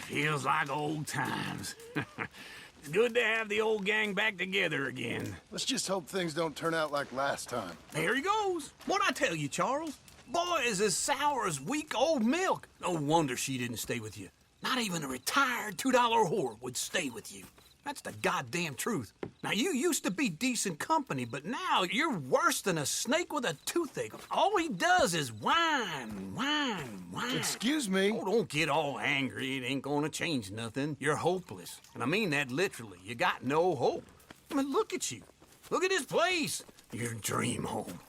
Feels like old times. It's good to have the old gang back together again. Let's just hope things don't turn out like last time. There he goes. What'd I tell you, Charles? Boy is as sour as week-old milk. No wonder she didn't stay with you. Not even a retired $2 whore would stay with you. That's the goddamn truth. Now, you used to be decent company, but now you're worse than a snake with a toothache. All he does is whine, whine, whine. Excuse me? Oh, don't get all angry. It ain't gonna change nothing. You're hopeless. And I mean that literally. You got no hope. I mean, look at you. Look at this place. Your dream home.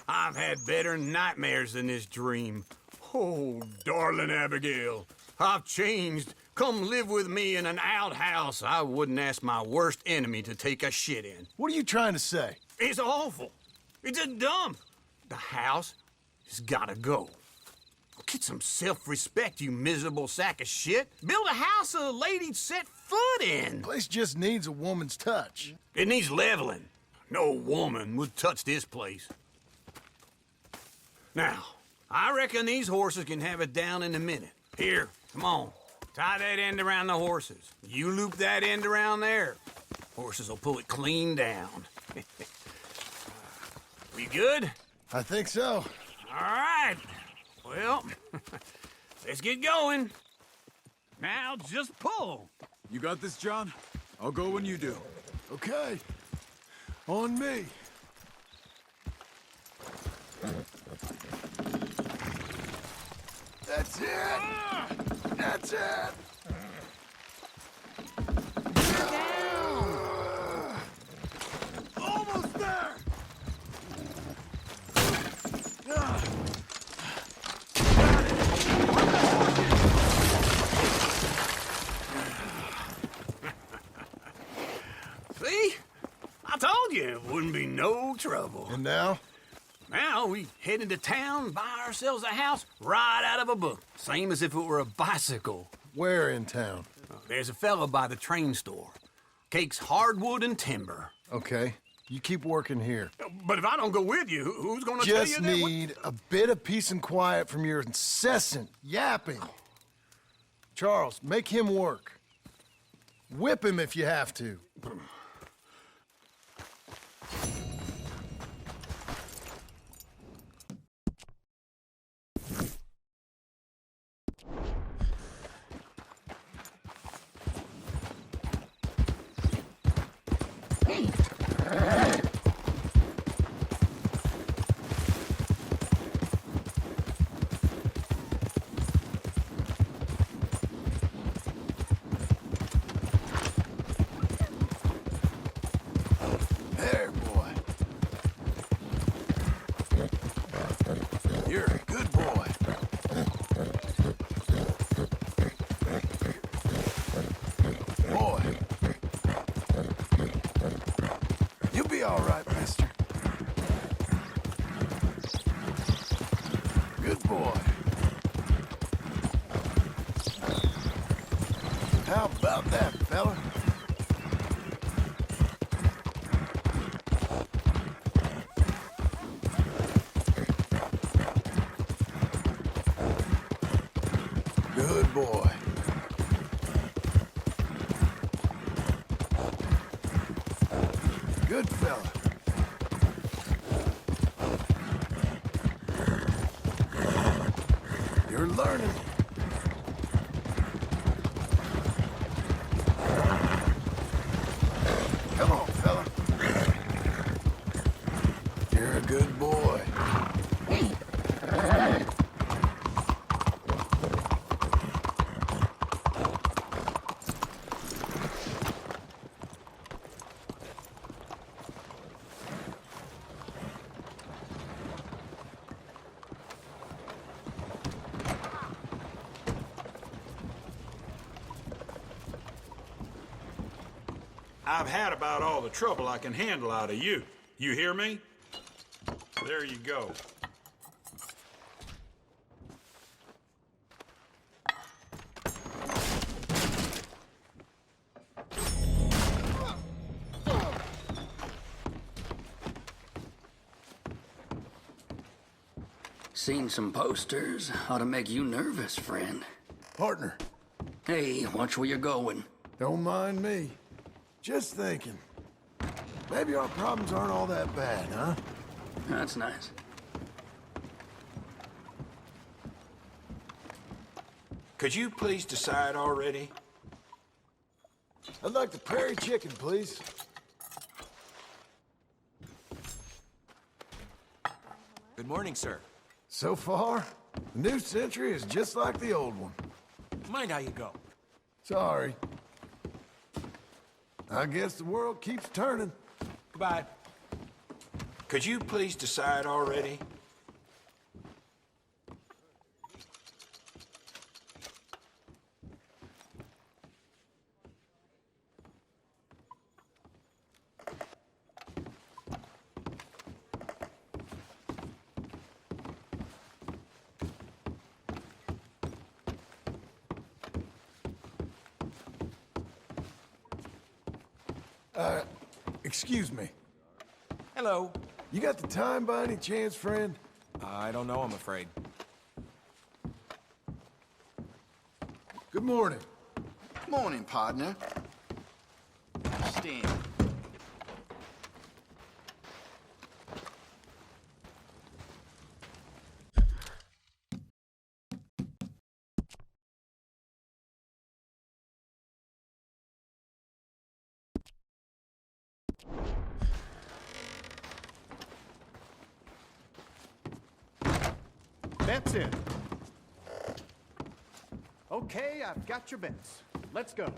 I've had better nightmares than this dream. Oh, darling Abigail, I've changed. Come live with me in an outhouse I wouldn't ask my worst enemy to take a shit in. What are you trying to say? It's awful. It's a dump. The house has gotta go. Get some self-respect, you miserable sack of shit. Build a house a lady'd set foot in. Place just needs a woman's touch. It needs leveling. No woman would touch this place. Now, I reckon these horses can have it down in a minute. Here, come on. Tie that end around the horses. You loop that end around there. Horses will pull it clean down. We good? I think so. All right. Well, let's get going. Now, just pull. You got this, John? I'll go when you do. Okay. On me. That's it! That's it! Get down. Almost there! See? I told you it wouldn't be no trouble. And now? Now we head into town, buy ourselves a house right out of a book. Same as if it were a bicycle. Where in town? There's a fella by the train store. Cakes hardwood and timber. Okay. You keep working here. But if I don't go with you, who's gonna tell you Just that? need a bit of peace and quiet from your incessant yapping. Charles, make him work. Whip him if you have to. There, boy. You're a good boy. Boy. You'll be all right, mister. Good boy. How about that, fella? Good boy. Good fella. You're learning. Come on, fella. You're a good boy. I've had about all the trouble I can handle out of you. You hear me? There you go. Seen some posters. Ought to make you nervous, friend. Partner, Hey, watch where you're going. Don't mind me. Just thinking. Maybe our problems aren't all that bad, huh? That's nice. Could you please decide already? I'd like the prairie chicken, please. Good morning, sir. So far, the new century is just like the old one. Mind how you go. Sorry. I guess the world keeps turning. Goodbye. Could you please decide already? Excuse me. Hello. You got the time by any chance, friend? I don't know, I'm afraid. Good morning. Morning, partner. Stand. Bets in. Okay, I've got your bets. Let's go.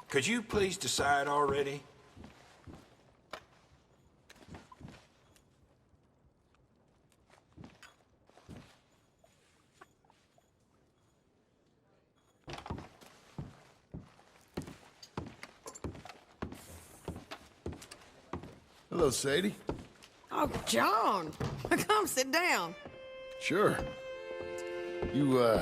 Could you please decide already? Hello, Sadie. Oh, John, come sit down. Sure. You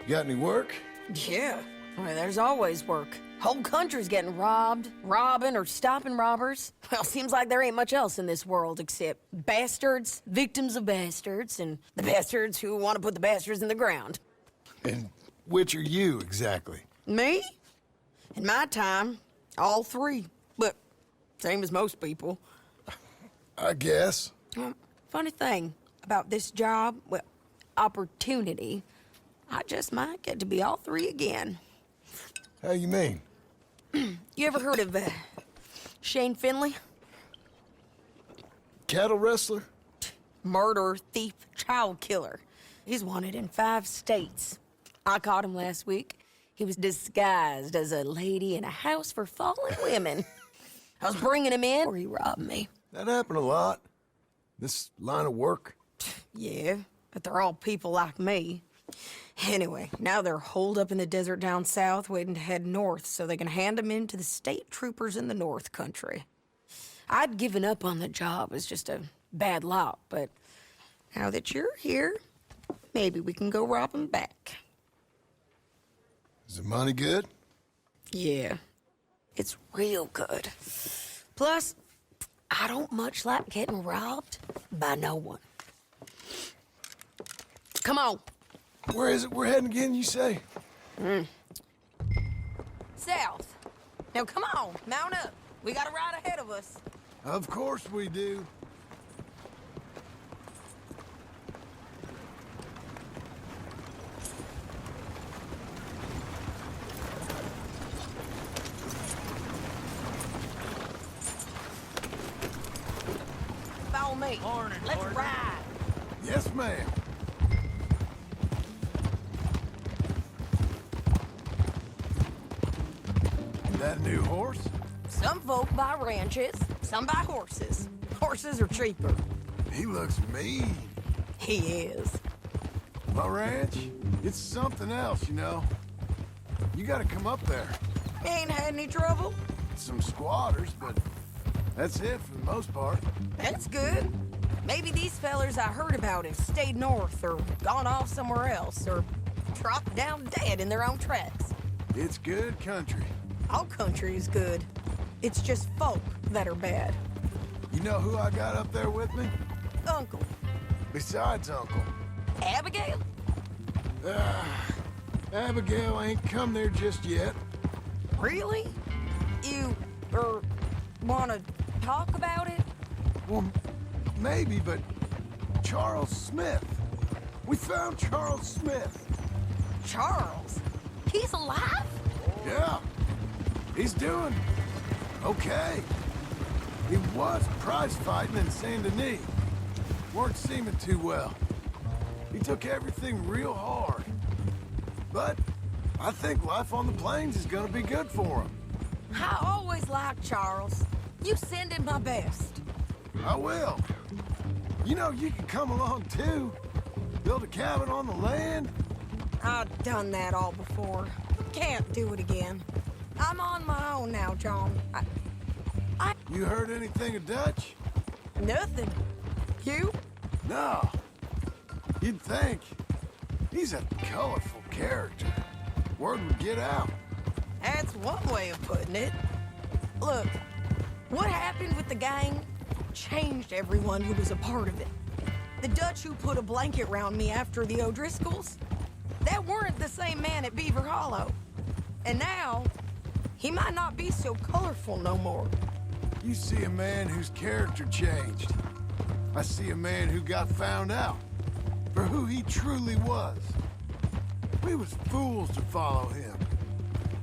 got any work? Yeah, well, there's always work. Whole country's getting robbed, robbing, or stopping robbers. Well, seems like there ain't much else in this world except bastards, victims of bastards, and the bastards who want to put the bastards in the ground. And which are you, exactly? Me? In my time, all three. But same as most people. I guess. Funny thing about this job, well, opportunity, I just might get to be all three again. How you mean? You ever heard of Shane Finley? Cattle wrestler? Murderer, thief, child killer. He's wanted in 5 states. I caught him last week. He was disguised as a lady in a house for fallen women. I was bringing him in, or he robbed me. That happened a lot. This line of work. Yeah, but they're all people like me. Anyway, now they're holed up in the desert down south, waiting to head north so they can hand them in to the state troopers in the north country. I'd given up on the job as just a bad lot, but now that you're here, maybe we can go rob them back. Is the money good? Yeah, it's real good. Plus, I don't much like getting robbed by no one. Come on. Where is it we're heading again, you say? South. Now, come on, mount up. We got a ride ahead of us. Of course we do. Follow me. Let's ride. Yes, ma'am. That new horse? Some folk buy ranches, some buy horses. Horses are cheaper. He looks mean. He is. My ranch, it's something else, you know. You gotta come up there. You ain't had any trouble? Some squatters, but that's it for the most part. That's good. Maybe these fellers I heard about have stayed north or gone off somewhere else or dropped down dead in their own tracks. It's good country. All country is good. It's just folk that are bad. You know who I got up there with me? Uncle. Besides Uncle. Abigail? Abigail ain't come there just yet. Really? You, wanna talk about it? Well, maybe, but Charles Smith. We found Charles Smith. Charles? He's alive? Yeah. He's doing okay. He was prize fighting in Saint Denis. Weren't seeming too well. He took everything real hard. But I think life on the plains is gonna be good for him. I always liked Charles. You send him my best. I will. You know, you can come along too. Build a cabin on the land. I've done that all before. Can't do it again. I'm on my own now, John. You heard anything of Dutch? Nothing. You? No. You'd think. He's a colorful character. Word would get out. That's one way of putting it. Look, what happened with the gang changed everyone who was a part of it. The Dutch who put a blanket around me after the O'Driscolls, that weren't the same man at Beaver Hollow. And now, he might not be so colorful no more. You see a man whose character changed. I see a man who got found out for who he truly was. We was fools to follow him.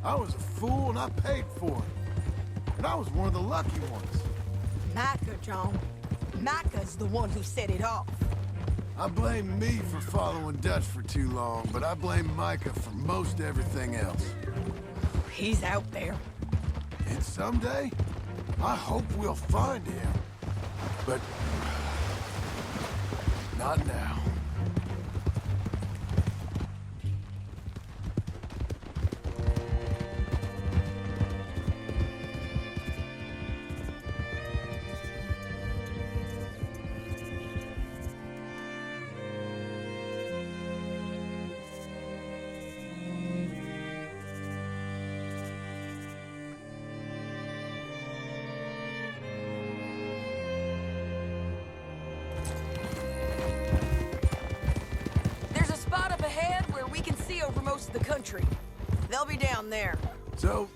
I was a fool and I paid for it. And I was one of the lucky ones. Micah, John. Micah's the one who set it off. I blame me for following Dutch for too long, but I blame Micah for most everything else. He's out there. And someday, I hope we'll find him. But not now. Over most of the country. They'll be down there. So,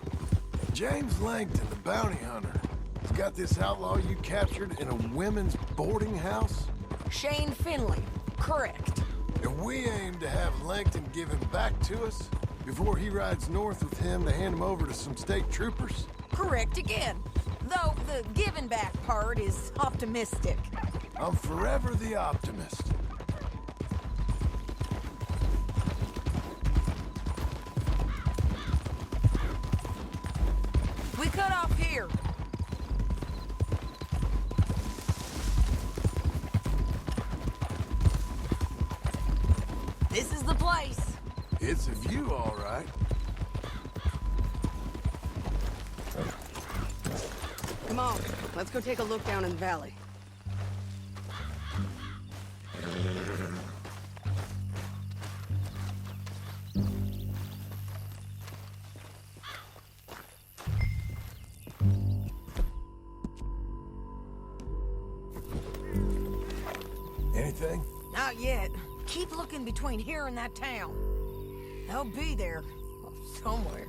James Langton, the bounty hunter, has got this outlaw you captured in a women's boarding house? Shane Finley. Correct. And we aim to have Langton give him back to us before he rides north with him to hand him over to some state troopers? Correct again. Though the giving back part is optimistic. I'm forever the optimist. We cut off here. This is the place. It's a view, all right. Come on, let's go take a look down in the valley. Anything? Not yet. Keep looking between here and that town. They'll be there somewhere.